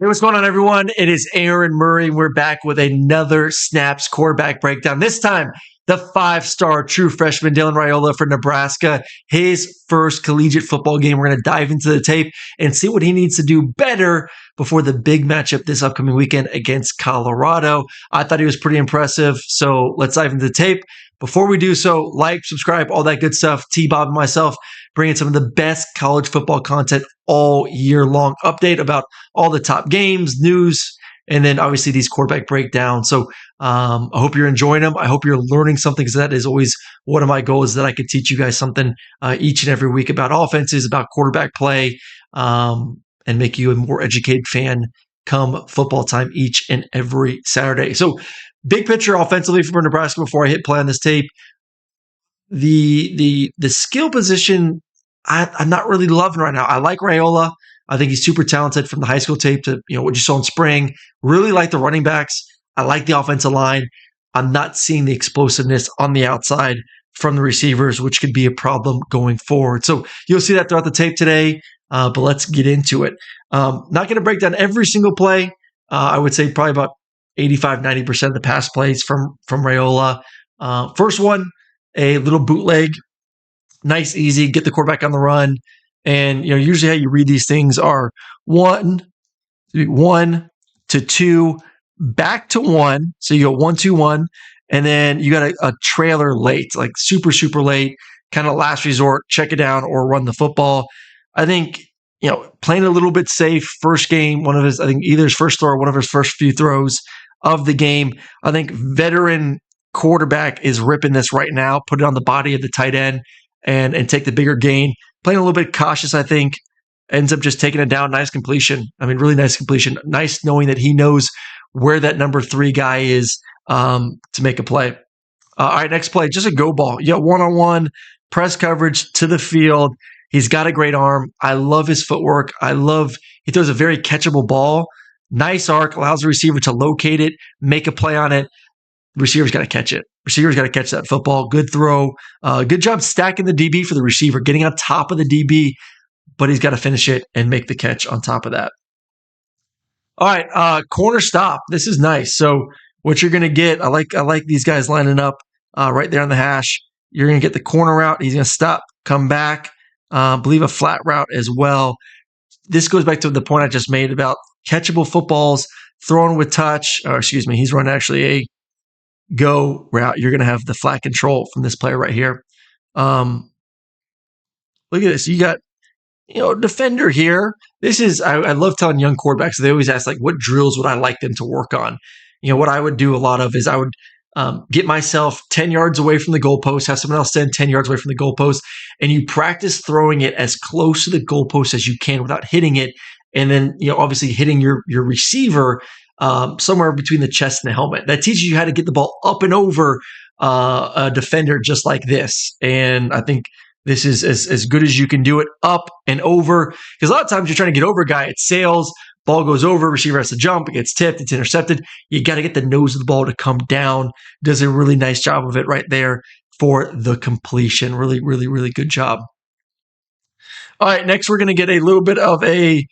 Hey, what's going on, everyone? It is Aaron Murray. We're back with another Snaps quarterback breakdown. This time, the five-star true freshman Dylan Raiola for Nebraska, his first collegiate football game. We're going to dive into the tape and see what he needs to do better before the big matchup this upcoming weekend against Colorado. I thought he was pretty impressive, so let's dive into the tape. Before we do so, like, subscribe, all that good stuff. T-Bob and myself bringing some of the best college football content all year long. Update about all the top games, news, and then obviously these quarterback breakdowns. So I hope you're enjoying them. I hope you're learning something, because that is always one of my goals, that I could teach you guys something each and every week about offenses, about quarterback play, and make you a more educated fan come football time each and every Saturday. So big picture offensively for Nebraska before I hit play on this tape. The skill position I'm not really loving right now. I like Raiola. I think he's super talented from the high school tape to what you saw in spring. Really like the running backs. I like the offensive line. I'm not seeing the explosiveness on the outside from the receivers, which could be a problem going forward. So you'll see that throughout the tape today, but let's get into it. Not going to break down every single play. I would say probably about 85-90% of the pass plays from Raiola. First one, a little bootleg. Nice, easy, get the quarterback on the run. And usually how you read these things are 1 to 2, back to 1. So you go 1, 2, 1. And then you got a trailer late, like super, super late, kind of last resort, check it down or run the football. I think, playing a little bit safe, first game, I think either his first throw or one of his first few throws of the game. I think veteran quarterback is ripping this right now, put it on the body of the tight end and take the bigger gain. Playing a little bit cautious, I think, ends up just taking it down. Nice completion. I mean, really nice completion. Nice knowing that he knows where that number 3 guy is to make a play. All right, next play, just a go ball. You got one-on-one, press coverage to the field. He's got a great arm. I love his footwork. He throws a very catchable ball. Nice arc, allows the receiver to locate it, make a play on it. The receiver's got to catch it. Receiver's got to catch that football. Good throw. Good job stacking the DB for the receiver, getting on top of the DB, but he's got to finish it and make the catch on top of that. All right, corner stop. This is nice. So what you're going to get, I like these guys lining up right there on the hash. You're going to get the corner route. He's going to stop, come back, believe a flat route as well. This goes back to the point I just made about catchable footballs, thrown with touch. He's running actually a go route. You're going to have the flat control from this player right here. Look at this. You got, defender here. This is, I love telling young quarterbacks, they always ask, like, what drills would I like them to work on? What I would do a lot of is I would get myself 10 yards away from the goalpost, have someone else stand 10 yards away from the goalpost, and you practice throwing it as close to the goalpost as you can without hitting it. And then, obviously hitting your receiver somewhere between the chest and the helmet. That teaches you how to get the ball up and over a defender just like this. And I think this is as good as you can do it, up and over. Because a lot of times you're trying to get over a guy, it sails, ball goes over, receiver has to jump, it gets tipped, it's intercepted. You got to get the nose of the ball to come down. Does a really nice job of it right there for the completion. Really, really, really good job. All right, next we're going to get a little bit of a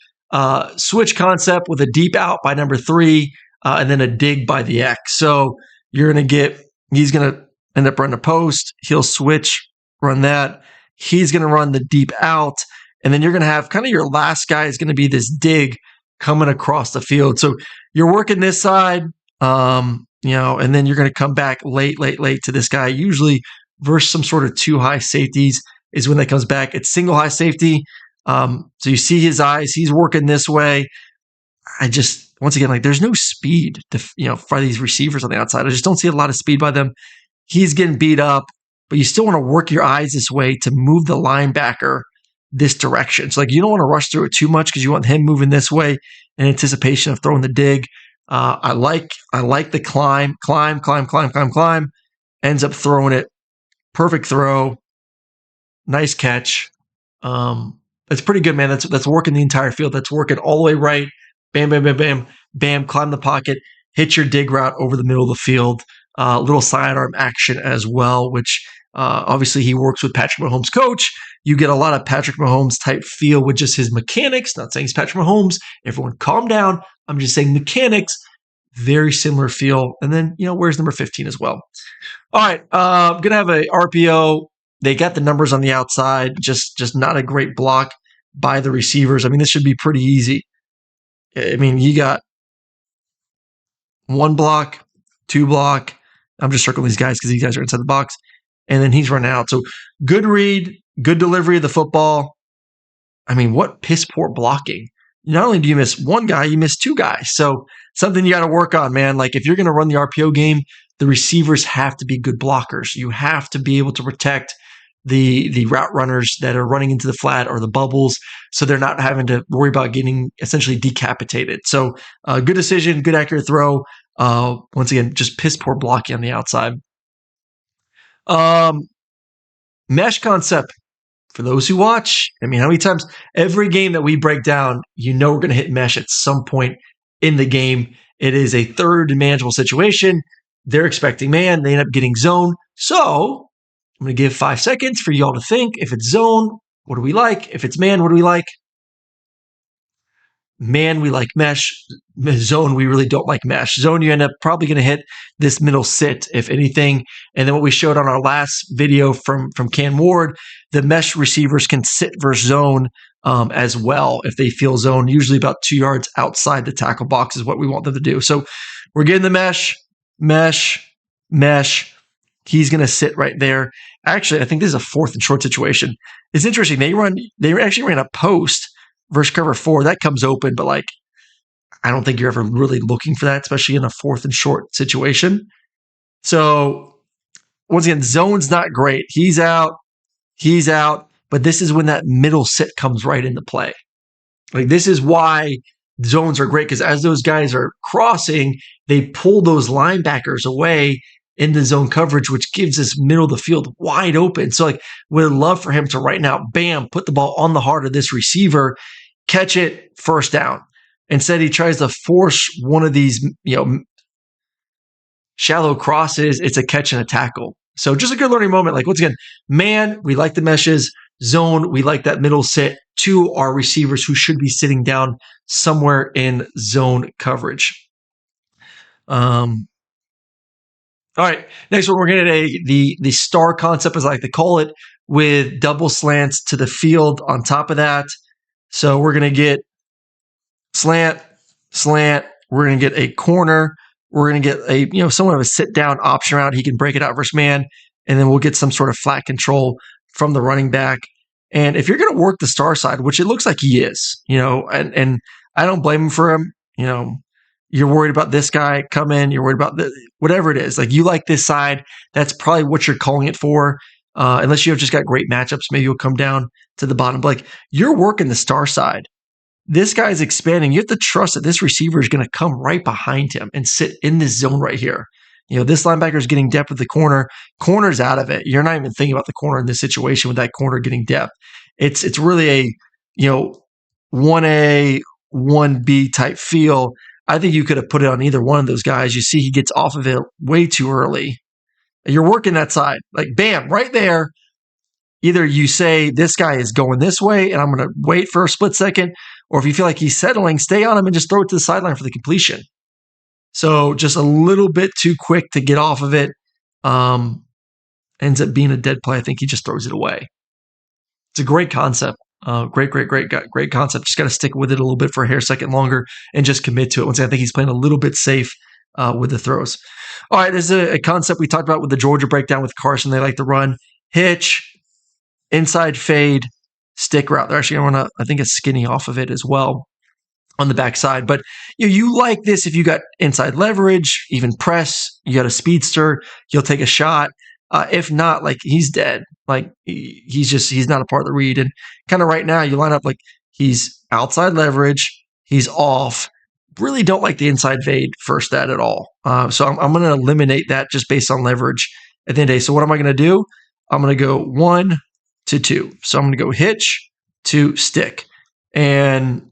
switch concept with a deep out by number 3, and then a dig by the X. So you're going to get, he's going to end up running a post. He'll switch, run that. He's going to run the deep out. And then you're going to have kind of your last guy is going to be this dig coming across the field. So you're working this side, and then you're going to come back late to this guy, usually versus some sort of 2 high safeties is when that comes back. It's single high safety. So you see his eyes, he's working this way. Once again, there's no speed to, for these receivers on the outside. I just don't see a lot of speed by them. He's getting beat up, but you still want to work your eyes this way to move the linebacker this direction. So you don't want to rush through it too much because you want him moving this way in anticipation of throwing the dig. I like the climb, ends up throwing it. Perfect throw. Nice catch. That's pretty good, man. That's working the entire field. That's working all the way right. Bam, bam, bam, bam, bam. Climb the pocket. Hit your dig route over the middle of the field. Little sidearm action as well, which obviously he works with Patrick Mahomes' coach. you get a lot of Patrick Mahomes type feel with just his mechanics. Not saying he's Patrick Mahomes. Everyone calm down. I'm just saying mechanics, very similar feel. And then, where's number 15 as well? All right. I'm going to have a RPO. They got the numbers on the outside, just not a great block by the receivers. I mean, this should be pretty easy. I mean, you got one block, two block. I'm just circling these guys because these guys are inside the box. And then he's running out. So good read, good delivery of the football. I mean, what piss poor blocking. Not only do you miss one guy, you miss two guys. So something you got to work on, man. Like if you're going to run the RPO game, the receivers have to be good blockers. You have to be able to protect the route runners that are running into the flat or the bubbles, so they're not having to worry about getting essentially decapitated. So good decision, good accurate throw. Once again, just piss poor blocking on the outside. Mesh concept. For those who watch, I mean, how many times every game that we break down, we're going to hit mesh at some point in the game. It is a third manageable situation. They're expecting man. They end up getting zone. So I'm going to give 5 seconds for y'all to think. If it's zone, what do we like? If it's man, what do we like? Man, we like mesh. Zone, we really don't like mesh. Zone, you end up probably going to hit this middle sit, if anything. And then what we showed on our last video from Cam Ward, the mesh receivers can sit versus zone as well if they feel zone. Usually about 2 yards outside the tackle box is what we want them to do. So we're getting the mesh. He's going to sit right there. Actually, I think this is a 4th and short situation. It's interesting. They actually ran a post versus cover 4. That comes open, but I don't think you're ever really looking for that, especially in a 4th and short situation. So once again, zone's not great. He's out, but this is when that middle sit comes right into play. This is why zones are great, because as those guys are crossing, they pull those linebackers away into zone coverage, which gives this middle of the field wide open. So would love for him to right now, bam, put the ball on the heart of this receiver, catch it, first down. Instead, he tries to force one of these, shallow crosses. It's a catch and a tackle. So just a good learning moment. Once again, man, we like the meshes. Zone, we like that middle sit to our receivers who should be sitting down somewhere in zone coverage. All right, next one, we're going to get the star concept, as I like to call it, with double slants to the field on top of that. So we're going to get slant. We're going to get a corner. We're going to get a somewhat of a sit down option route. He can break it out versus man, and then we'll get some sort of flat control from the running back. And if you're going to work the star side, which it looks like he is, and I don't blame him for him. You're worried about this guy come in. You're worried about whatever it is. You like this side. That's probably what you're calling it for. Unless you have just got great matchups, maybe you'll come down to the bottom. But you're working the star side. This guy's expanding. You have to trust that this receiver is going to come right behind him and sit in this zone right here. This linebacker is getting depth with the corner. Corner's out of it. You're not even thinking about the corner in this situation with that corner getting depth. It's really a 1A, 1B type feel. I think you could have put it on either one of those guys. You see he gets off of it way too early. You're working that side. Bam, right there. Either you say this guy is going this way and I'm going to wait for a split second, or if you feel like he's settling, stay on him and just throw it to the sideline for the completion. So just a little bit too quick to get off of it. Ends up being a dead play. I think he just throws it away. It's a great concept. Great concept. Just got to stick with it a little bit for a hair second longer and just commit to it. Once again, I think he's playing a little bit safe with the throws. All right, there's a concept we talked about with the Georgia breakdown with Carson. They like to run hitch, inside fade, stick route. They're actually going to run I think a skinny off of it as well on the backside. But you like this if you got inside leverage, even press, you got a speedster, you'll take a shot. If not, he's dead. He's not a part of the read. And kind of right now, you line up he's outside leverage, he's off. Really don't like the inside fade first at all. So I'm going to eliminate that just based on leverage at the end of the day. So what am I going to do? I'm going to go 1 to 2. So I'm going to go hitch to stick. And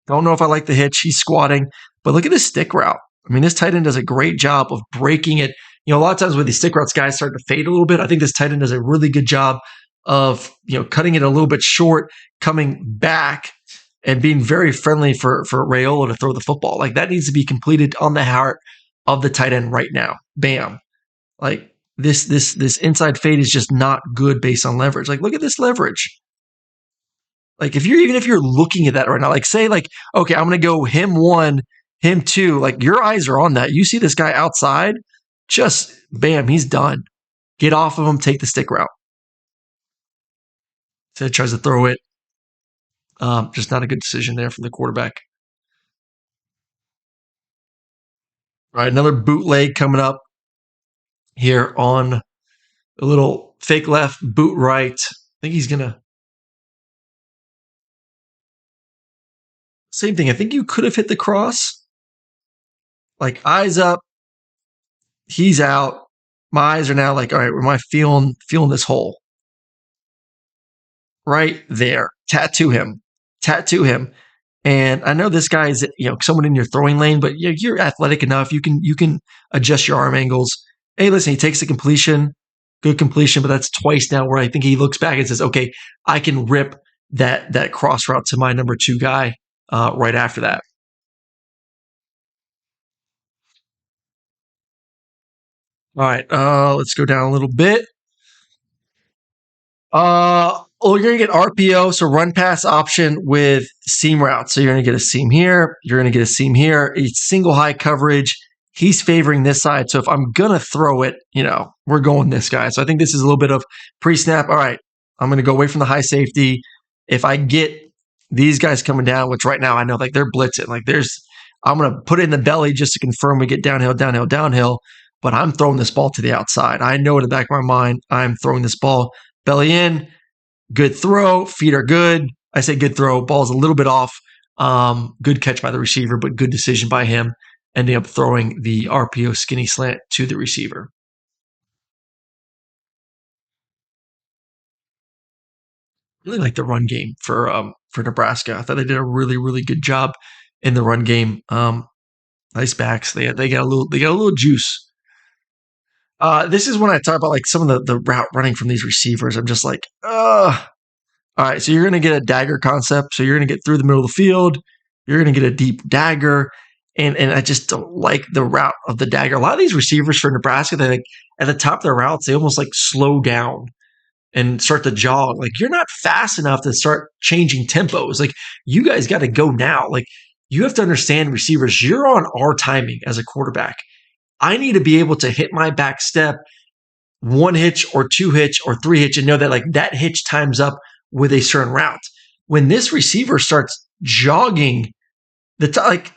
don't know if I like the hitch. He's squatting. But look at this stick route. I mean, this tight end does a great job of breaking it A lot of times when these stick routes guys start to fade a little bit, I think this tight end does a really good job of cutting it a little bit short, coming back, and being very friendly for Raiola to throw the football. Like that needs to be completed on the heart of the tight end right now. Bam. Like this inside fade is just not good based on leverage. Like look at this leverage. Like if you're looking at that right now, like say like, okay, I'm gonna go him one, him two, like your eyes are on that. You see this guy outside, just bam, he's done. Get off of him, take the stick route. So he tries to throw it. Just not a good decision there from the quarterback. All right, another bootleg coming up here on a little fake left, boot right. I think he's gonna same thing. I think you could have hit the cross. Like eyes up, he's out. My eyes are now like, all right, am I feeling this hole? Right there. Tattoo him. And I know this guy is someone in your throwing lane, but you're athletic enough. You can adjust your arm angles. Hey, listen, he takes the completion, good completion, but that's twice now where I think he looks back and says, okay, I can rip that cross route to my number two guy right after that. All right, let's go down a little bit. You're going to get RPO, so run pass option with seam route. So you're going to get a seam here. You're going to get a seam here. It's single high coverage. He's favoring this side. So if I'm going to throw it, we're going this guy. So I think this is a little bit of pre-snap. All right, I'm going to go away from the high safety. If I get these guys coming down, which right now I know like they're blitzing, like I'm going to put it in the belly just to confirm we get downhill, downhill, downhill. But I'm throwing this ball to the outside. I know in the back of my mind, I'm throwing this ball belly in. Good throw. Feet are good. I say good throw. Ball's a little bit off. Good catch by the receiver, but good decision by him, ending up throwing the RPO skinny slant to the receiver. Really like the run game for Nebraska. I thought they did a really, really good job in the run game. Nice backs. They got a little juice. This is when I talk about like some of the route running from these receivers. I'm just like, ugh. All right, so you're going to get a dagger concept. So you're going to get through the middle of the field. You're going to get a deep dagger. And I just don't like the route of the dagger. A lot of these receivers for Nebraska, they like at the top of their routes, they almost like slow down and start to jog. Like you're not fast enough to start changing tempos. Like you guys got to go now. Like you have to understand receivers, you're on our timing as a quarterback. I need to be able to hit my back step, one hitch or two hitch or three hitch and know that like that hitch times up with a certain route. When this receiver starts jogging, like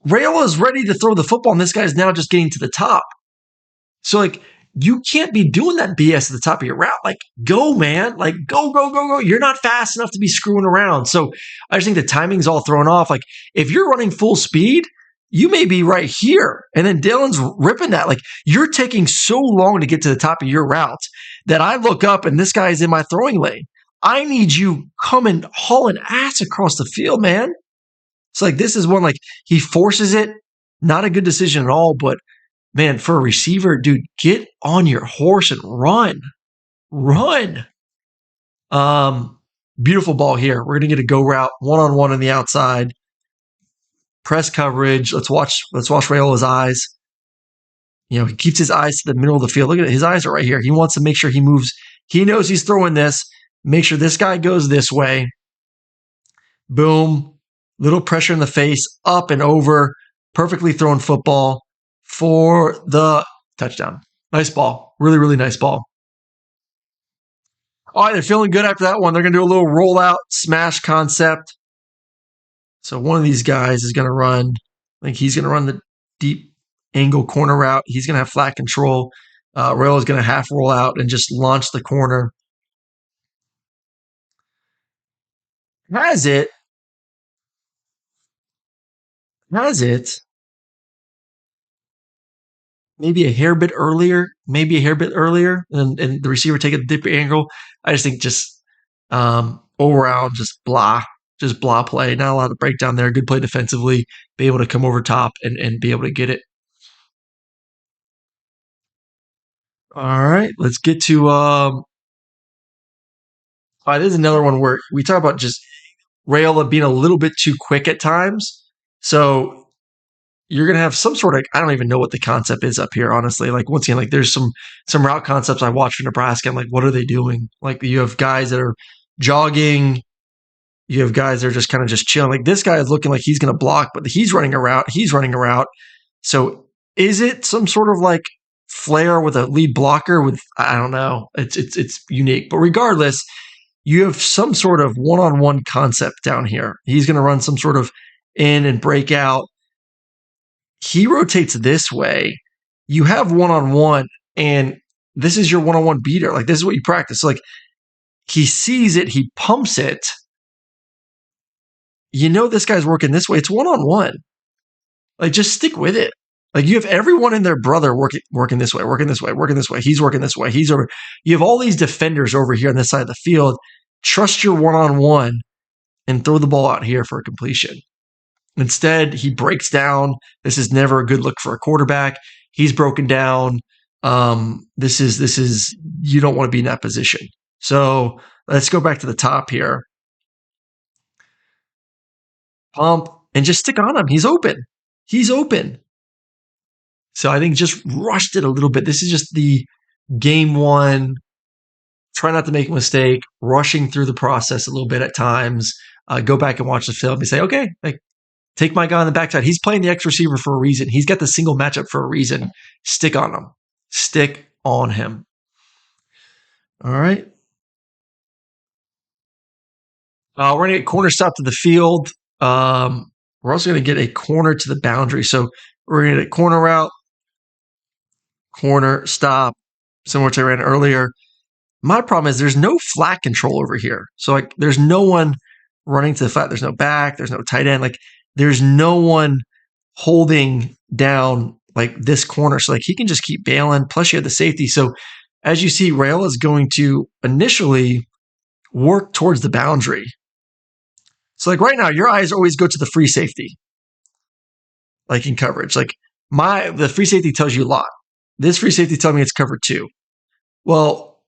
Raiola is ready to throw the football, and this guy's now just getting to the top. So like you can't be doing that BS at the top of your route. Like go, man. Like go. You're not fast enough to be screwing around. So I just think the timing's all thrown off. Like if you're running full speed, you may be right here. And then Dylan's ripping that. Like you're taking so long to get to the top of your route that I look up and this guy's in my throwing lane. I need you coming hauling ass across the field, man. It's like this is one like he forces it. Not a good decision at all, but man, for a receiver, dude, get on your horse and run. Run. Beautiful ball here. We're gonna get a go route, one-on-one on the outside. Press coverage. Let's watch Raiola's eyes. He keeps his eyes to the middle of the field. Look at it. His eyes are right here. He wants to make sure he moves. He knows he's throwing this. Make sure this guy goes this way. Boom. Little pressure in the face. Up and over. Perfectly thrown football for the touchdown. Nice ball. Really, really nice ball. All right, they're feeling good after that one. They're going to do a little rollout smash concept. So one of these guys is going to run. I think he's going to run the deep angle corner route. He's going to have flat control. Rail is going to half roll out and just launch the corner. Has it. Maybe a hair bit earlier, and the receiver take a deeper angle. I just think just overall, just blah play. Not a lot of breakdown there. Good play defensively. Be able to come over top and be able to get it. All right, let's get to this is another one where we talk about just Rayola being a little bit too quick at times. So you're gonna have some sort of, I don't even know what the concept is up here, honestly. Like once again, like there's some route concepts I watch for Nebraska. I'm like, what are they doing? Like you have guys that are jogging, you have guys that are just kind of just chilling. Like this guy is looking like he's gonna block, but he's running a route. He's running a route. So is it some sort of like flair with a lead blocker? With I don't know. It's unique, but regardless, you have some sort of one-on-one concept down here. He's going to run some sort of in and break out. He rotates this way. You have one-on-one, and this is your one-on-one beater. Like this is what you practice. So like he sees it, he pumps it. You know this guy's working this way. It's one-on-one. Like just stick with it. Like you have everyone and their brother working this way, working this way, working this way. He's working this way. He's over. You have all these defenders over here on this side of the field. Trust your one-on-one and throw the ball out here for a completion. Instead, he breaks down. This is never a good look for a quarterback. He's broken down. This is you don't want to be in that position. So let's go back to the top here. Pump and just stick on him. He's open. He's open. So I think just rushed it a little bit. This is just the game one. Try not to make a mistake. Rushing through the process a little bit at times. Go back and watch the film and say, okay, like take my guy on the backside. He's playing the X receiver for a reason. He's got the single matchup for a reason. Stick on him. Stick on him. All right. We're going to get corner stop to the field. We're also going to get a corner to the boundary. So we're going to get a corner route, corner stop, similar to I ran earlier. My problem is there's no flat control over here. So like there's no one running to the flat. There's no back. There's no tight end. Like there's no one holding down like this corner. So like he can just keep bailing. Plus you have the safety. So as you see, Raiola is going to initially work towards the boundary. So like right now, your eyes always go to the free safety, like in coverage. Like the free safety tells you a lot. This free safety tells me it's covered 2. Well,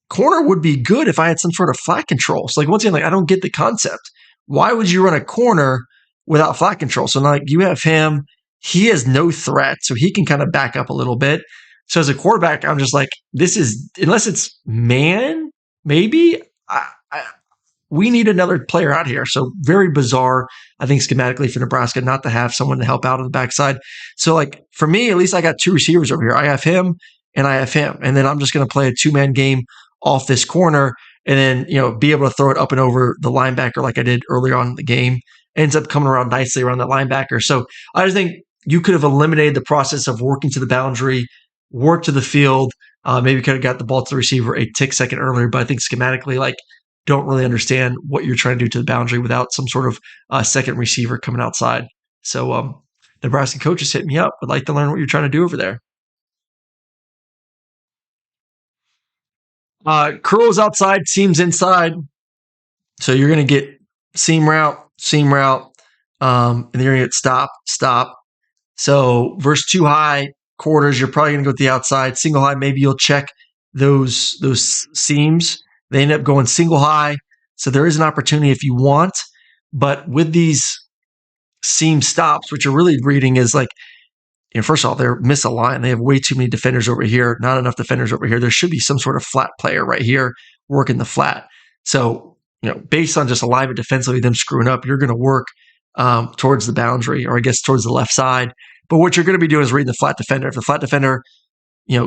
corner would be good if I had some sort of flat control. So like once again, like I don't get the concept. Why would you run a corner without flat control? So now like you have him, he has no threat, so he can kind of back up a little bit. So as a quarterback, I'm just like, this is unless it's man, maybe we need another player out here. So very bizarre, I think, schematically for Nebraska not to have someone to help out on the backside. So like for me, at least I got 2 receivers over here. I have him and I have him. And then I'm just going to play a 2-man game off this corner and then, be able to throw it up and over the linebacker like I did earlier on in the game. Ends up coming around nicely around the linebacker. So I just think you could have eliminated the process of working to the boundary, work to the field. Maybe could have got the ball to the receiver a tick second earlier, but I think schematically, like, don't really understand what you're trying to do to the boundary without some sort of second receiver coming outside. So Nebraska coaches hit me up. Would like to learn what you're trying to do over there. Curls outside, seams inside. So you're going to get seam route, and then you're going to get stop. So versus 2 high quarters, you're probably going to go to the outside. Single high, maybe you'll check those seams. They end up going single high. So there is an opportunity if you want. But with these seam stops, what you're really reading is like, first of all, they're misaligned. They have way too many defenders over here, not enough defenders over here. There should be some sort of flat player right here working the flat. So, based on just alignment defensively, them screwing up, you're going to work towards the boundary, or I guess towards the left side. But what you're going to be doing is reading the flat defender. If the flat defender,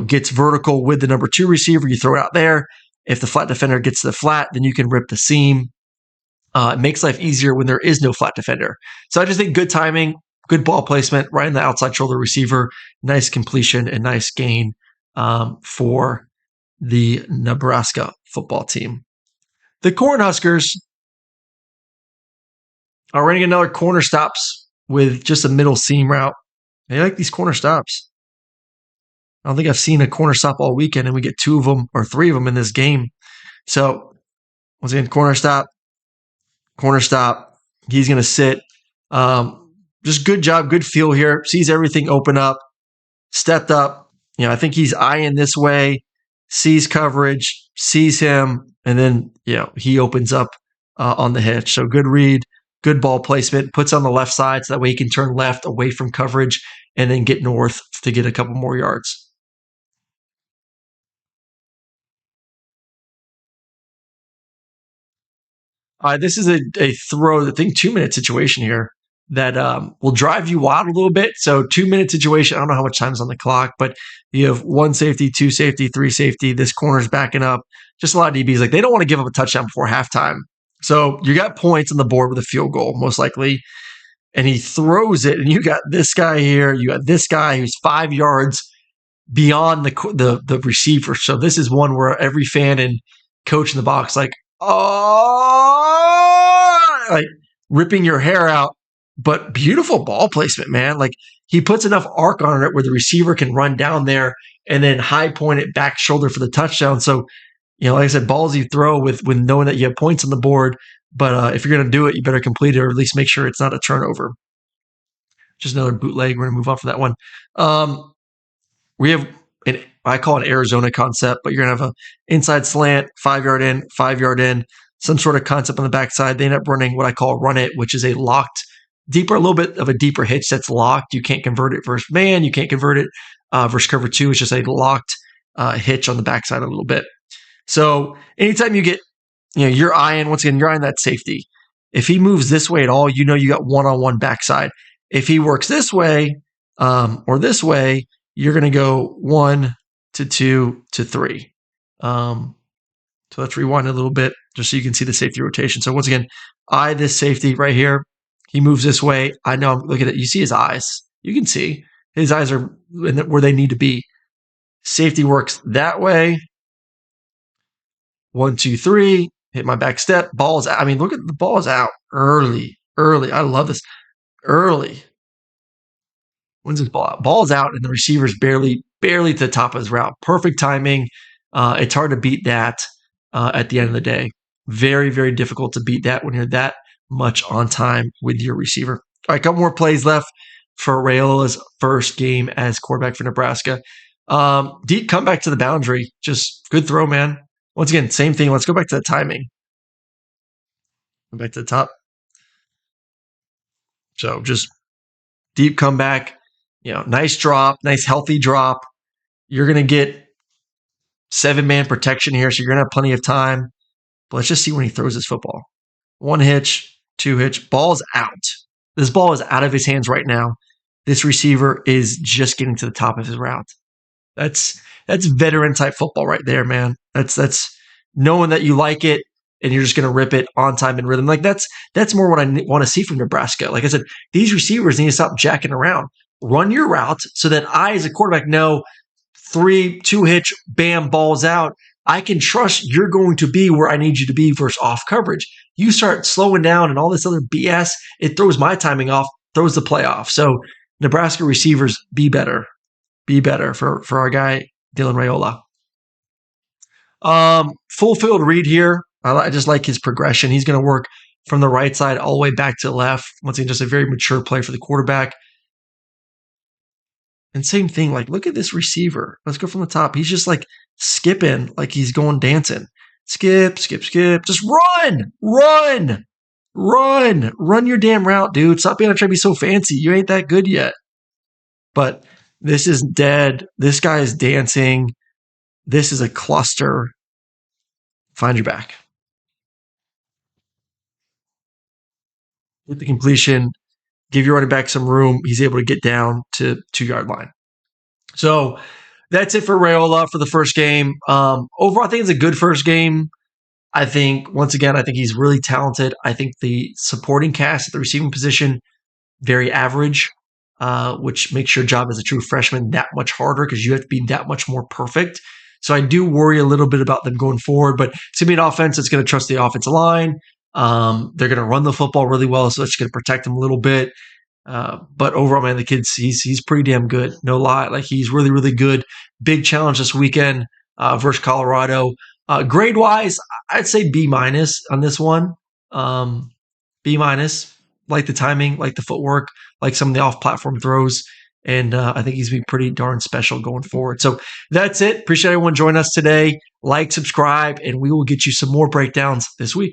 gets vertical with the number 2 receiver, you throw it out there. If the flat defender gets to the flat, then you can rip the seam. It makes life easier when there is no flat defender. So I just think good timing, good ball placement, right in the outside shoulder receiver, nice completion and nice gain for the Nebraska football team. The Cornhuskers are running another corner stops with just a middle seam route. They like these corner stops. I don't think I've seen a corner stop all weekend, and we get 2 of them or 3 of them in this game. So once again, corner stop. He's going to sit. Just good job, good feel here. Sees everything open up. Stepped up. I think he's eyeing this way. sees coverage, sees him, and then he opens up on the hitch. So good read, good ball placement, puts on the left side so that way he can turn left away from coverage and then get north to get a couple more yards. This is a throw, I think 2 minute situation here that will drive you out a little bit. So 2 minute situation. I don't know how much time is on the clock, but you have one safety, two safety, three safety. This corner's backing up. Just a lot of DBs like they don't want to give up a touchdown before halftime. So you got points on the board with a field goal, most likely. And he throws it, and you got this guy here. You got this guy who's 5 yards beyond the receiver. So this is one where every fan and coach in the box like, oh, like ripping your hair out. But beautiful ball placement, man. Like he puts enough arc on it where the receiver can run down there and then high point it back shoulder for the touchdown. So, like I said, ballsy throw with knowing that you have points on the board. But if you're going to do it, you better complete it or at least make sure it's not a turnover. Just another bootleg. We're going to move on from that one. We have I call it Arizona concept, but you're going to have an inside slant, 5 yard in, 5 yard in, some sort of concept on the backside. They end up running what I call run it, which is a a little bit of a deeper hitch that's locked. You can't convert it versus man. You can't convert it versus cover two. It's just a locked hitch on the backside a little bit. So anytime you get, you're eyeing that safety. If he moves this way at all, you got one-on-one backside. If he works this way or this way, you're going to go 1 to 2 to 3. So let's rewind a little bit just so you can see the safety rotation. So once again, eye this safety right here. He moves this way. I know. Look at it. You see his eyes. You can see his eyes are where they need to be. Safety works that way. 1, 2, 3. Hit my back step. Ball is out. I mean, look at the ball is out early. I love this. Early. When's this ball out? Ball's out, and the receiver's barely to the top of his route. Perfect timing. It's hard to beat that at the end of the day. Very, very difficult to beat that when you're that much on time with your receiver. All right, couple more plays left for Raiola's first game as quarterback for Nebraska. Deep comeback to the boundary. Just good throw, man. Once again, same thing. Let's go back to the timing. Go back to the top. So just deep comeback. Nice drop, nice healthy drop. You're going to get 7-man protection here, so you're going to have plenty of time. But let's just see when he throws his football. 1 hitch, 2 hitch, ball's out. This ball is out of his hands right now. This receiver is just getting to the top of his route. That's veteran type football right there, man. That's knowing that you like it and you're just going to rip it on time and rhythm. Like that's more what I want to see from Nebraska. Like I said, these receivers need to stop jacking around. Run your route so that I, as a quarterback, know 3, 2 hitch, bam, ball's out. I can trust you're going to be where I need you to be versus off coverage. You start slowing down and all this other BS, it throws my timing off, throws the play off. So Nebraska receivers, be better. Be better for our guy, Dylan Raiola. Fullfield read here. I just like his progression. He's going to work from the right side all the way back to the left. Once again, just a very mature play for the quarterback. And same thing, like, look at this receiver. Let's go from the top. He's just like skipping, like he's going dancing. Skip. Just run your damn route, dude. Stop being trying to be so fancy. You ain't that good yet. But this is dead. This guy is dancing. This is a cluster. Find your back. Hit the completion. Give your running back some room. He's able to get down to 2-yard line. So that's it for Raiola for the first game. Overall, I think it's a good first game. I think, once again, he's really talented. I think the supporting cast at the receiving position, very average, which makes your job as a true freshman that much harder because you have to be that much more perfect. So I do worry a little bit about them going forward, but it's going to be an offense that's going to trust the offensive line. They're going to run the football really well, so it's going to protect him a little bit. But overall, man, the kid's he's pretty damn good. No lie, like he's really, really good. Big challenge this weekend versus Colorado. Grade wise, I'd say B- on this one. B-. Like the timing, like the footwork, like some of the off-platform throws. And I think he's been pretty darn special going forward. So that's it. Appreciate everyone joining us today. Like, subscribe, and we will get you some more breakdowns this week.